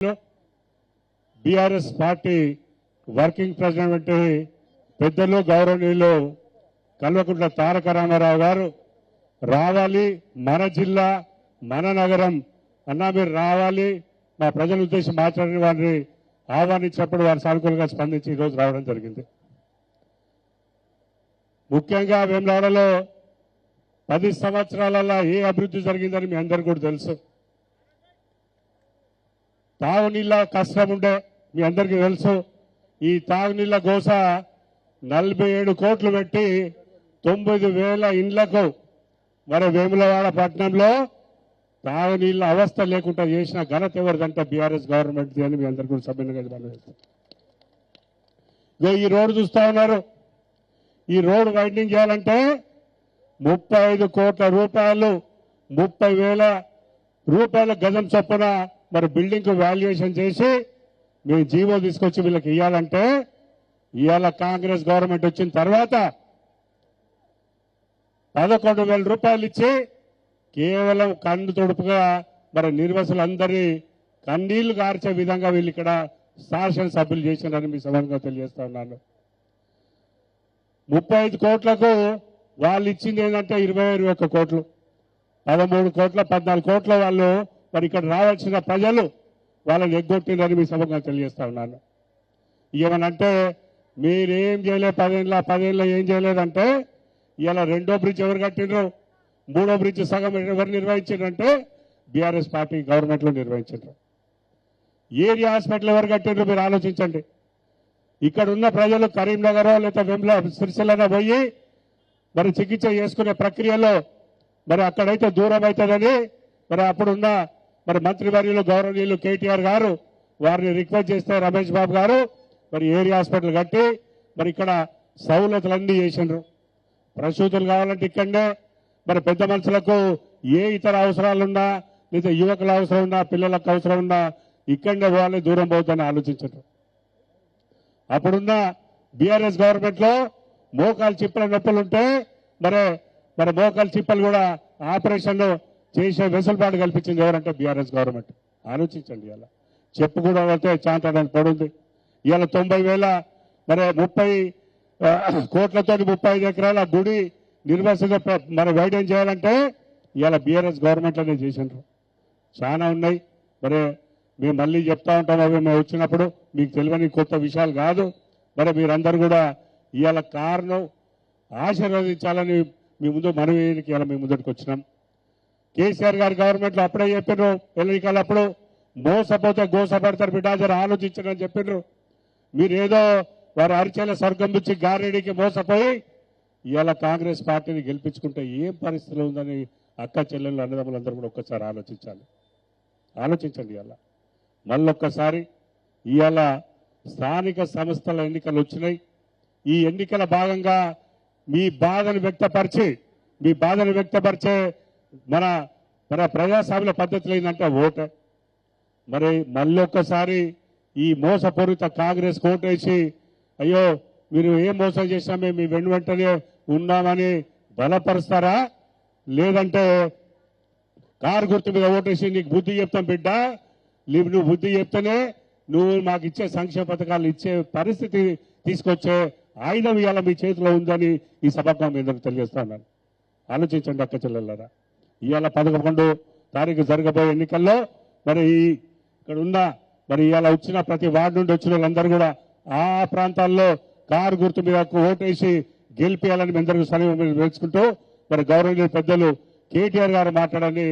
BRS party working president పెద్దలు గౌరవనీయులు కల్వకుంట్ల తారక రామారావు గారు రావాలి, మన జిల్లా మన నగరం అన్నా మీరు రావాలి, మా ప్రజల ఉద్దేశం మాట్లాడిన వారిని ఆహ్వానించినప్పుడు వారు సానుకూలంగా స్పందించి ఈరోజు రావడం జరిగింది. ముఖ్యంగా వేములవాడలో 10 సంవత్సరాలలో ఏ అభివృద్ధి జరిగిందని మీ అందరికీ కూడా తెలుసు. తాగునీళ్ళ కష్టం ఉండే మీ అందరికీ తెలుసు. ఈ తాగునీళ్ళ గోస 47 కోట్లు పెట్టి 9,000 ఇండ్లకు మరి వేములవాడ పట్టణంలో తాగునీళ్ళ అవస్థ లేకుండా చేసిన ఘనత ఎవరిదంటే బీఆర్ఎస్ గవర్నమెంట్ అని మీ అందరికీ కూడా సభ్యులుగా ఈ రోడ్డు చూస్తా ఉన్నారు. ఈ రోడ్డు వైండింగ్ చేయాలంటే 35 కోట్ల రూపాయలు, 30,000 రూపాయల గజం చొప్పున మరి బిల్డింగ్ కు వాల్యుయేషన్ చేసి మేము జీవో తీసుకొచ్చి వీళ్ళకి ఇవ్వాలంటే ఇవాళ కాంగ్రెస్ గవర్నమెంట్ వచ్చిన తర్వాత 11,000 రూపాయలు ఇచ్చి కేవలం కన్ను తొడుపుగా మరి నిర్వాసులందరి కన్నీళ్లు కార్చే విధంగా వీళ్ళు ఇక్కడ శాసనసభ్యులు చేసినారని మీ సభగా తెలియజేస్తా ఉన్నాను. 35 కోట్లకు వాళ్ళు ఇచ్చింది ఏంటంటే 21 కోట్లు, 13 కోట్ల 14 కోట్ల వాళ్ళు మరి ఇక్కడ రావాల్సిన ప్రజలు వాళ్ళని ఎగ్గొట్టిందని మీ సభగా తెలియజేస్తా ఉన్నాను. ఏమనంటే మీరేం చేయలేదు 10 ఏళ్ళ ఏం చేయలేదంటే ఇలా 2వ బ్రిడ్జ్ ఎవరు కట్టిండ్రు, 3వ బ్రిడ్జ్ సగం ఎవరు నిర్వహించారంటే బీఆర్ఎస్ పార్టీ గవర్నమెంట్ లో నిర్వహించారు. ఏరియా హాస్పిటల్ ఎవరు కట్టిండ్రు మీరు ఆలోచించండి. ఇక్కడ ఉన్న ప్రజలు కరీంనగర్ లేదా వెమ్ల సిరిసిల్ల పోయి మరి చికిత్స చేసుకునే ప్రక్రియలో మరి అక్కడైతే దూరం అవుతుందని మరి అప్పుడున్న మరి మంత్రివర్యులు గౌరవనీయులు కేటీఆర్ గారు వారిని రిక్వెస్ట్ చేస్తే రమేష్ బాబు గారు మరి ఏరియా హాస్పిటల్ కట్టి మరి ఇక్కడ సౌలతులన్నీ చేసిండ్రు. ప్రసూతులు కావాలంటే ఇక్కడనే మరి పెద్ద మనుషులకు ఏ ఇతర అవసరాలున్నా లేదా యువకుల అవసరం ఉన్నా పిల్లలకు అవసరం ఉన్నా ఇక్కడనే పోవాలి, దూరం పోతుందని ఆలోచించారు. అప్పుడున్న బీఆర్ఎస్ గవర్నమెంట్ లో మోకాలు చిప్పల నొప్పులుంటే మరి మోకాలు చిప్పలు కూడా ఆపరేషన్లు చేసే వెసులుబాటు కల్పించింది ఎవరంటే బీఆర్ఎస్ గవర్నమెంట్. ఆలోచించండి. ఇలా చెప్పు కూడా వెళ్తే చాంతాడానికి పడుంది. ఇవాళ 90,000 మరి 30 కోట్లతో 35 ఎకరాల గుడి నిర్వాసిత మరి వైద్యం చేయాలంటే ఇవాళ బీఆర్ఎస్ గవర్నమెంట్ లోనే చేసిండ్రు. చాలా ఉన్నాయి. మరి మేము మళ్ళీ చెప్తా ఉంటాం, అవి మేము వచ్చినప్పుడు మీకు తెలియని కొత్త విషయాలు కాదు. మరి మీరందరూ కూడా ఇవాళ కారణం ఆశీర్వదించాలని మీ ముందు మనవేనికి ఇలా మీ ముందరికి వచ్చినాం. కేసీఆర్ గారి గవర్నమెంట్ లో అప్పుడే చెప్పినారు, ఎన్నికలప్పుడు మోసపోతే గోసపడతారు బిడ్డ జర ఆలోచించని చెప్పిండ్రు. మీరేదో వారి అరిచేల స్వర్గం నుంచి గారేడికి మోసపోయి ఇవాళ కాంగ్రెస్ పార్టీని గెలిపించుకుంటే ఏం పరిస్థితులు ఉందని అక్క చెల్లెళ్ళు అన్నదమ్ములందరూ కూడా ఒక్కసారి ఆలోచించండి. ఇవాళ మళ్ళొక్కసారి ఇవాళ స్థానిక సంస్థల ఎన్నికలు వచ్చినాయి. ఈ ఎన్నికల భాగంగా మీ బాధను వ్యక్తపరిచే మన ప్రజాస్వామ్య పద్ధతులు ఏంటంటే ఓటే. మరి మళ్ళొక్కసారి ఈ మోసపూరిత కాంగ్రెస్ కోటేసి అయ్యో మీరు ఏం మోసం చేసినా మేము మీ వెంటనే ఉన్నామని బలపరుస్తారా, లేదంటే కారు గుర్తు మీద ఓటేసి నీకు బుద్ధి చెప్తాం బిడ్డ, నువ్వు బుద్ధి చెప్తేనే నువ్వు మాకు ఇచ్చే సంక్షేమ పథకాలు ఇచ్చే పరిస్థితి తీసుకొచ్చే ఆయుధం ఇవాళ మీ చేతిలో ఉందని ఈ సభకు మీ అందరికీ తెలియజేస్తున్నాను. ఆలోచించండి అక్క చెల్లెళ్ళారా. ఇవాళ 11 తారీఖు జరగబోయే ఎన్నికల్లో మరి ఇక్కడ ఉన్న మరి ఇవాళ వచ్చిన ప్రతి వార్డు నుండి వచ్చిన వాళ్ళందరూ కూడా ఆ ప్రాంతాల్లో కారు గుర్తు మీద ఓటేసి గెలిపేయాలని మీ అందరికీ సలహా వేసుకుంటూ మరి గౌరవనీయ పెద్దలు కేటీఆర్ గారు మాట్లాడని